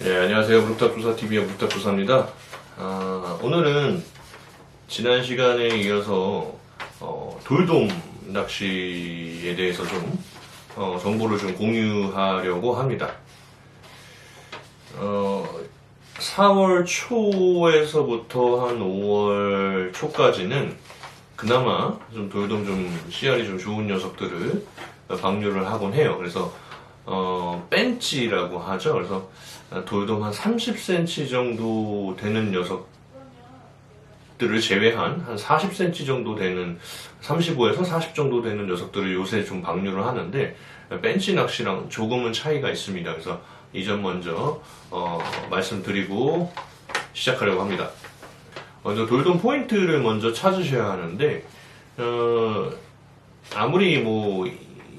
네, 안녕하세요. 무릎탑조사TV의 무릎탑조사입니다. 오늘은 지난 시간에 이어서 돌돔 낚시에 대해서 좀 정보를 좀 공유하려고 합니다. 4월 초에서부터 한 5월 초까지는 그나마 좀 돌돔 좀 씨알이 좀 좋은 녀석들을 방류를 하곤 해요. 그래서 벤치라고 하죠. 그래서 돌돔 한 30cm 정도 되는 녀석들을 제외한 한 40cm 정도 되는 35에서 40 정도 되는 녀석들을 요새 좀 방류를 하는데, 벤치 낚시랑 조금은 차이가 있습니다. 그래서 이 점 먼저 말씀드리고 시작하려고 합니다. 먼저 돌돔 포인트를 먼저 찾으셔야 하는데, 아무리 뭐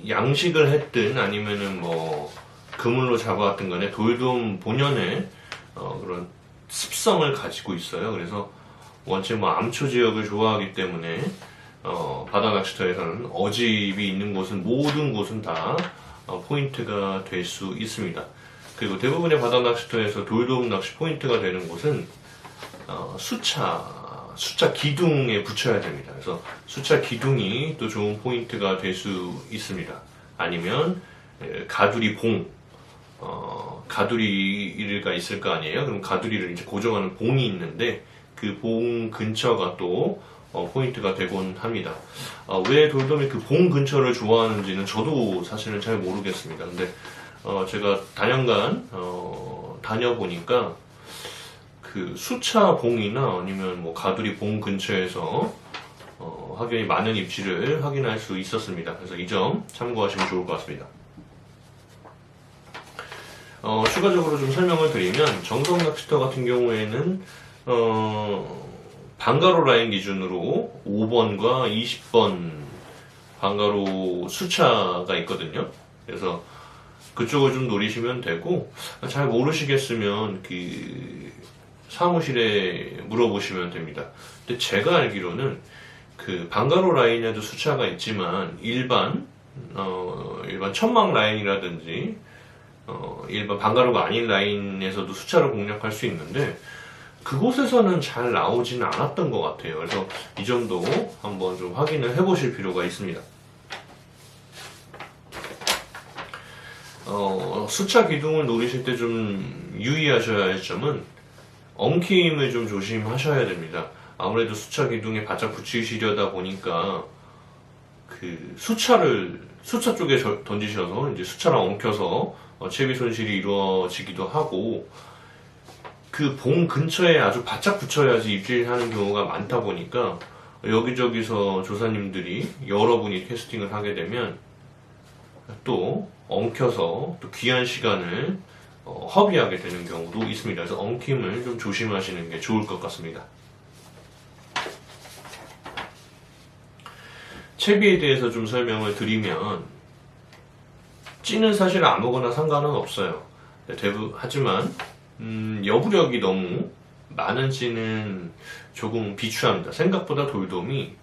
양식을 했든 아니면은 뭐 그물로 잡아왔던 간에 돌돔 본연의 그런 습성을 가지고 있어요. 그래서 원체 뭐 암초 지역을 좋아하기 때문에 바다 낚시터에서는 어집이 있는 곳은 모든 곳은 다 포인트가 될 수 있습니다. 그리고 대부분의 바다 낚시터에서 돌돔 낚시 포인트가 되는 곳은 수차 기둥에 붙여야 됩니다. 그래서 수차 기둥이 또 좋은 포인트가 될 수 있습니다. 아니면 가두리 봉, 가두리가 있을 거 아니에요. 그럼 가두리를 이제 고정하는 봉이 있는데 그 봉 근처가 또 포인트가 되곤 합니다. 왜 돌돔이 그 봉 근처를 좋아하는지는 저도 사실은 잘 모르겠습니다. 근데 제가 단연간 다녀보니까 그 수차 봉이나 아니면 뭐 가두리 봉 근처에서 확연히 많은 입질을 확인할 수 있었습니다. 그래서 이 점 참고하시면 좋을 것 같습니다. 추가적으로 좀 설명을 드리면, 정성 낚시터 같은 경우에는 방가로 라인 기준으로 5번과 20번 방가로 수차가 있거든요. 그래서 그쪽을 좀 노리시면 되고, 잘 모르시겠으면 그 사무실에 물어보시면 됩니다. 근데 제가 알기로는 그 방가로 라인에도 수차가 있지만 일반 천막 라인이라든지 일반 방가로가 아닌 라인에서도 수차를 공략할 수 있는데 그곳에서는 잘 나오지는 않았던 것 같아요. 그래서 이 점도 한번 좀 확인을 해보실 필요가 있습니다. 수차 기둥을 노리실 때 좀 유의하셔야 할 점은 엉킴을 좀 조심하셔야 됩니다. 아무래도 수차 기둥에 바짝 붙이시려다 보니까 그 수차 쪽에 던지셔서 이제 수차랑 엉켜서 채비 손실이 이루어지기도 하고, 그 봉 근처에 아주 바짝 붙여야지 입질하는 경우가 많다 보니까 여기저기서 조사님들이 여러분이 캐스팅을 하게 되면 또 엉켜서 또 귀한 시간을 허비하게 되는 경우도 있습니다. 그래서 엉킴을 좀 조심하시는 게 좋을 것 같습니다. 채비에 대해서 좀 설명을 드리면, 찌는 사실 아무거나 상관은 없어요. 하지만 여부력이 너무 많은 찌는 조금 비추합니다. 생각보다 돌돔이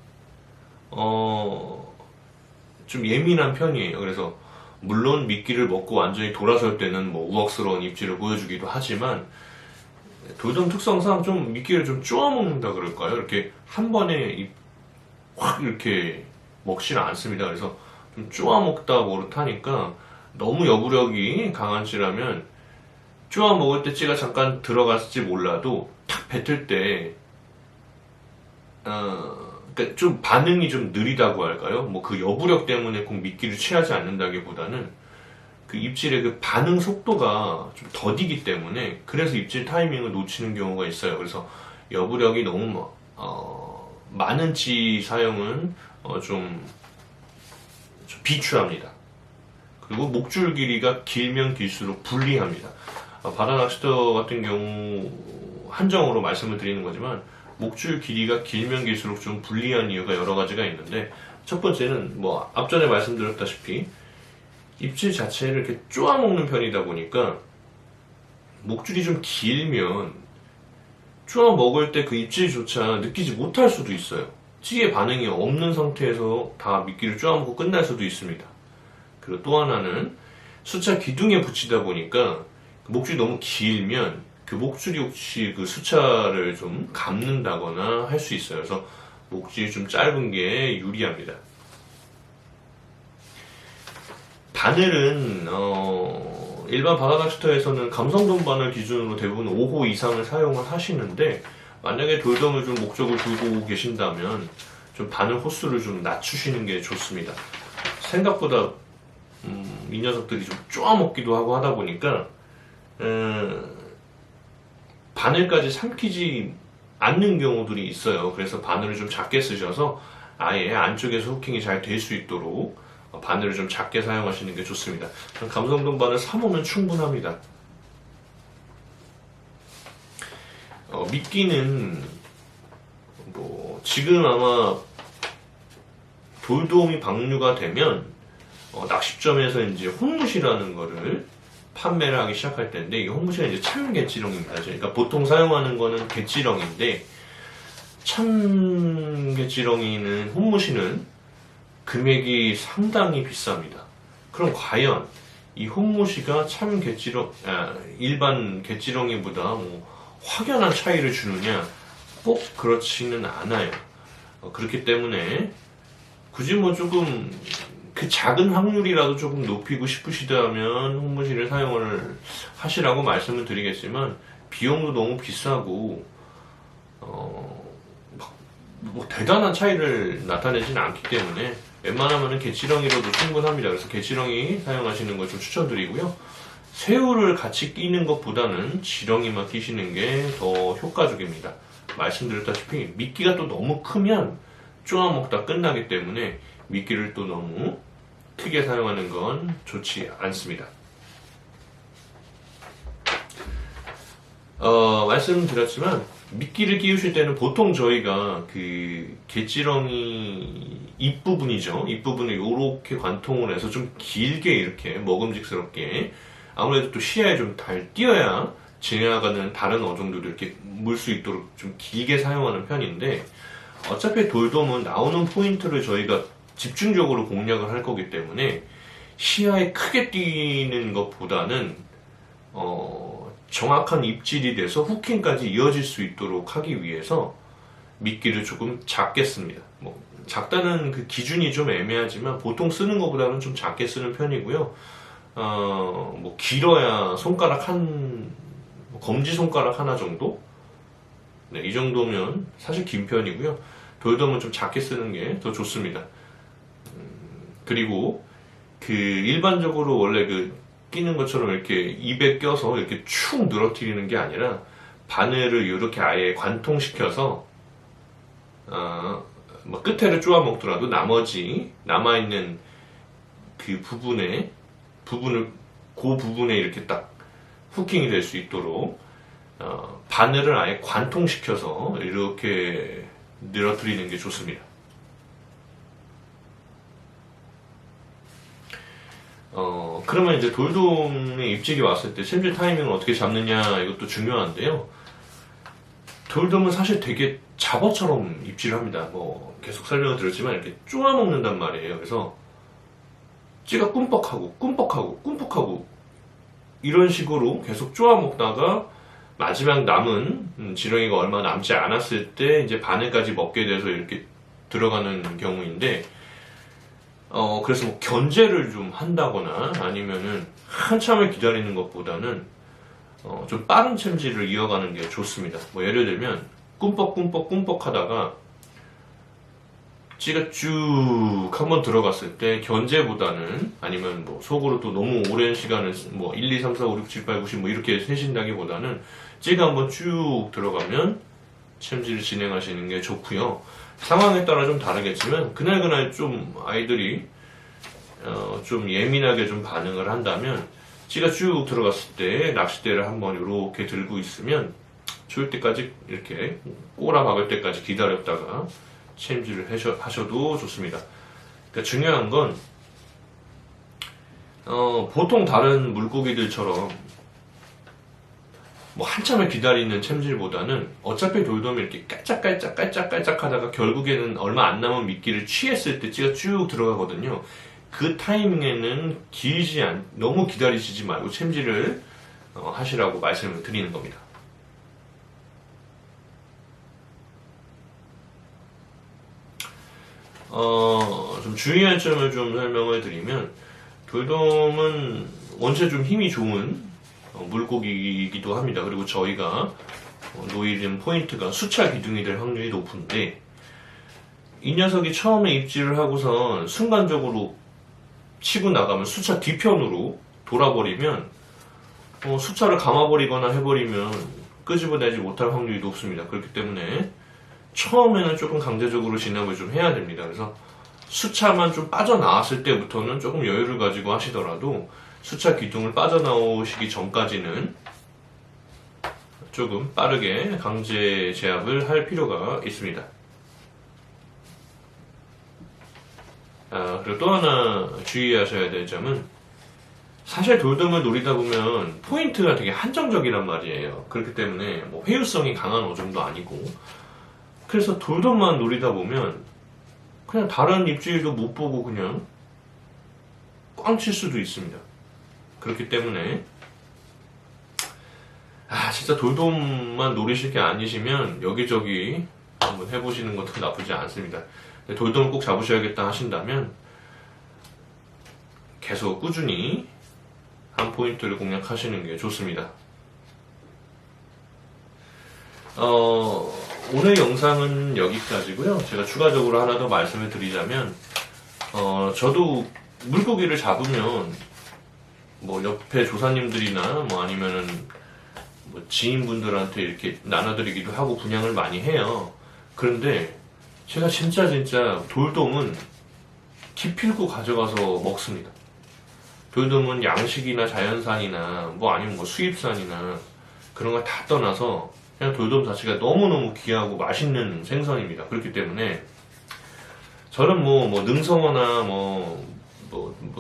좀 예민한 편이에요. 그래서 물론 미끼를 먹고 완전히 돌아설 때는 뭐 우악스러운 입질을 보여주기도 하지만, 돌돔 특성상 좀 미끼를 좀 쪼아 먹는다 그럴까요? 이렇게 한 번에 확 이렇게 먹지는 않습니다. 그래서 좀 쪼아 먹다 버릇하니까 너무 여부력이 강한 찌라면 쪼아 먹을 때 찌가 잠깐 들어갔을지 몰라도 탁 뱉을 때 그러니까 좀 반응이 좀 느리다고 할까요? 뭐 그 여부력 때문에 꼭 미끼를 취하지 않는다기보다는 그 입질의 그 반응 속도가 좀 더디기 때문에, 그래서 입질 타이밍을 놓치는 경우가 있어요. 그래서 여부력이 너무 많은 찌 사용은 좀 비추합니다. 그리고 목줄 길이가 길면 길수록 불리합니다. 바다 낚시터 같은 경우 한정으로 말씀을 드리는 거지만, 목줄 길이가 길면 길수록 좀 불리한 이유가 여러 가지가 있는데, 첫 번째는 뭐 앞전에 말씀드렸다시피 입질 자체를 이렇게 쪼아 먹는 편이다 보니까 목줄이 좀 길면 쪼아 먹을 때 그 입질조차 느끼지 못할 수도 있어요. 찌의 반응이 없는 상태에서 다 미끼를 쪼아 먹고 끝날 수도 있습니다. 그리고 또 하나는 수차 기둥에 붙이다 보니까 목줄이 너무 길면 그 목줄이 혹시 그 수차를 좀 감는다거나 할 수 있어요. 그래서 목줄이 좀 짧은 게 유리합니다. 바늘은 일반 바나닥스터에서는 감성돔 바늘 기준으로 대부분 5호 이상을 사용을 하시는데, 만약에 돌돔을 좀 목적을 두고 계신다면 좀 바늘 호수를 좀 낮추시는 게 좋습니다. 생각보다 이 녀석들이 좀 쪼아먹기도 하고 하다 보니까 바늘까지 삼키지 않는 경우들이 있어요. 그래서 바늘을 좀 작게 쓰셔서 아예 안쪽에서 후킹이 잘 될 수 있도록 바늘을 좀 작게 사용하시는 게 좋습니다. 감성돔 바늘 3호면 충분합니다. 미끼는 뭐 지금 아마 돌돔이 방류가 되면 낚시점에서 이제 혼무시라는 거를 판매를 하기 시작할 텐데, 이 혼무시는 이제 참개찌렁입니다. 그러니까 보통 사용하는 거는 개찌렁인데, 참개찌렁이는 혼무시는 금액이 상당히 비쌉니다. 그럼 과연 이 혼무시가 일반 개찌렁이보다 뭐 확연한 차이를 주느냐? 꼭 그렇지는 않아요. 그렇기 때문에 굳이 뭐 조금 그 작은 확률이라도 조금 높이고 싶으시다면 혼무시를 사용을 하시라고 말씀을 드리겠지만, 비용도 너무 비싸고 뭐 대단한 차이를 나타내지는 않기 때문에 웬만하면 개찌렁이로도 충분합니다. 그래서 개찌렁이 사용하시는 걸 좀 추천드리고요. 새우를 같이 끼는 것보다는 지렁이만 끼시는 게 더 효과적입니다. 말씀드렸다시피 미끼가 또 너무 크면 쪼아먹다 끝나기 때문에 미끼를 또 너무 크게 사용하는 건 좋지 않습니다. 말씀드렸지만 미끼를 끼우실 때는 보통 저희가 그 개찌렁이 입부분이죠. 입부분을 이렇게 관통을 해서 좀 길게 이렇게 먹음직스럽게, 아무래도 또 시야에 좀 잘 띄어야 지나가는 다른 어종들도 이렇게 물 수 있도록 좀 길게 사용하는 편인데, 어차피 돌돔은 나오는 포인트를 저희가 집중적으로 공략을 할 거기 때문에 시야에 크게 띄는 것보다는 정확한 입질이 돼서 후킹까지 이어질 수 있도록 하기 위해서 미끼를 조금 작게 씁니다. 뭐 작다는 그 기준이 좀 애매하지만 보통 쓰는 것보다는 좀 작게 쓰는 편이고요. 뭐 길어야 손가락 검지 손가락 하나 정도? 네, 이 정도면 사실 긴 편이고요. 돌돔은 좀 작게 쓰는 게 더 좋습니다. 그리고 그 일반적으로 원래 그 끼는 것처럼 이렇게 입에 껴서 이렇게 축 늘어뜨리는 게 아니라 바늘을 이렇게 아예 관통시켜서 뭐 끝에를 쪼아 먹더라도 나머지 남아있는 그 부분을 그 부분에 이렇게 딱 후킹이 될 수 있도록 바늘을 아예 관통시켜서 이렇게 늘어뜨리는 게 좋습니다. 그러면 이제 돌돔의 입질이 왔을 때 챔질 타이밍을 어떻게 잡느냐, 이것도 중요한데요. 돌돔은 사실 되게 잡어처럼 입질을 합니다. 뭐 계속 설명을 드렸지만 이렇게 쪼아 먹는단 말이에요. 그래서 찌가 꿈뻑하고 이런 식으로 계속 쪼아 먹다가 마지막 남은 지렁이가 얼마 남지 않았을 때 이제 바늘까지 먹게 돼서 이렇게 들어가는 경우인데, 그래서 뭐 견제를 좀 한다거나 아니면은 한참을 기다리는 것보다는 좀 빠른 챔질을 이어가는 게 좋습니다. 뭐 예를 들면 꿈뻑 하다가 찌가 쭉 한번 들어갔을 때 견제보다는, 아니면 뭐 속으로 또 너무 오랜 시간을 뭐 1, 2, 3, 4, 5, 6, 7, 8, 9, 10 뭐 이렇게 세신다기보다는 찌가 한번 쭉 들어가면 챔질을 진행하시는 게 좋고요. 상황에 따라 좀 다르겠지만 그날 좀 아이들이 좀 예민하게 좀 반응을 한다면 찌가 쭉 들어갔을 때 낚싯대를 한번 이렇게 들고 있으면 좋을 때까지 이렇게 꼬라 박을 때까지 기다렸다가 챔질을 하셔도 좋습니다. 그러니까 중요한 건 보통 다른 물고기들처럼 뭐 한참을 기다리는 챔질보다는 어차피 돌돔이 이렇게 깔짝깔짝 하다가 결국에는 얼마 안 남은 미끼를 취했을 때 찌가 쭉 들어가거든요. 그 타이밍에는 너무 기다리시지 말고 챔질을 하시라고 말씀을 드리는 겁니다. 좀 주의할 점을 좀 설명을 드리면, 돌돔은 원체 좀 힘이 좋은 물고기이기도 합니다. 그리고 저희가 노리는 포인트가 수차 기둥이 될 확률이 높은데, 이 녀석이 처음에 입질을 하고선 순간적으로 치고 나가면 수차 뒤편으로 돌아버리면 수차를 감아버리거나 해버리면 끄집어내지 못할 확률이 높습니다. 그렇기 때문에 처음에는 조금 강제적으로 진압을 좀 해야 됩니다. 그래서 수차만 좀 빠져나왔을 때부터는 조금 여유를 가지고 하시더라도 수차 기둥을 빠져나오시기 전까지는 조금 빠르게 강제 제압을 할 필요가 있습니다. 그리고 또 하나 주의하셔야 될 점은, 사실 돌돔을 노리다 보면 포인트가 되게 한정적이란 말이에요. 그렇기 때문에 뭐 회유성이 강한 어종도 아니고, 그래서 돌돔만 노리다 보면 그냥 다른 입질도 못 보고 그냥 꽝 칠 수도 있습니다. 그렇기 때문에 진짜 돌돔만 노리실 게 아니시면 여기저기 한번 해보시는 것도 나쁘지 않습니다. 돌돔을 꼭 잡으셔야겠다 하신다면 계속 꾸준히 한 포인트를 공략하시는 게 좋습니다. 오늘 영상은 여기까지고요. 제가 추가적으로 하나 더 말씀을 드리자면, 저도 물고기를 잡으면 뭐 옆에 조사님들이나 뭐 아니면은 뭐 지인분들한테 이렇게 나눠드리기도 하고 분양을 많이 해요. 그런데 제가 진짜 돌돔은 기필코 가져가서 먹습니다. 돌돔은 양식이나 자연산이나 뭐 아니면 뭐 수입산이나 그런 걸 다 떠나서 그냥 돌돔 자체가 너무너무 귀하고 맛있는 생선입니다. 그렇기 때문에 저는 뭐 능성어나 뭐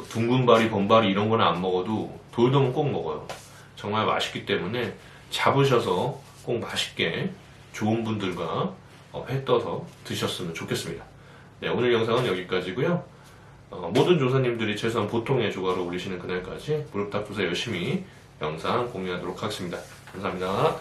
둥근바리, 범바리 이런 거는 안 먹어도 돌돔은 꼭 먹어요. 정말 맛있기 때문에 잡으셔서 꼭 맛있게 좋은 분들과 회 떠서 드셨으면 좋겠습니다. 네, 오늘 영상은 여기까지고요. 모든 조사님들이 최소한 보통의 조과를 올리시는 그날까지 무릎 닦고서 열심히 영상 공유하도록 하겠습니다. 감사합니다.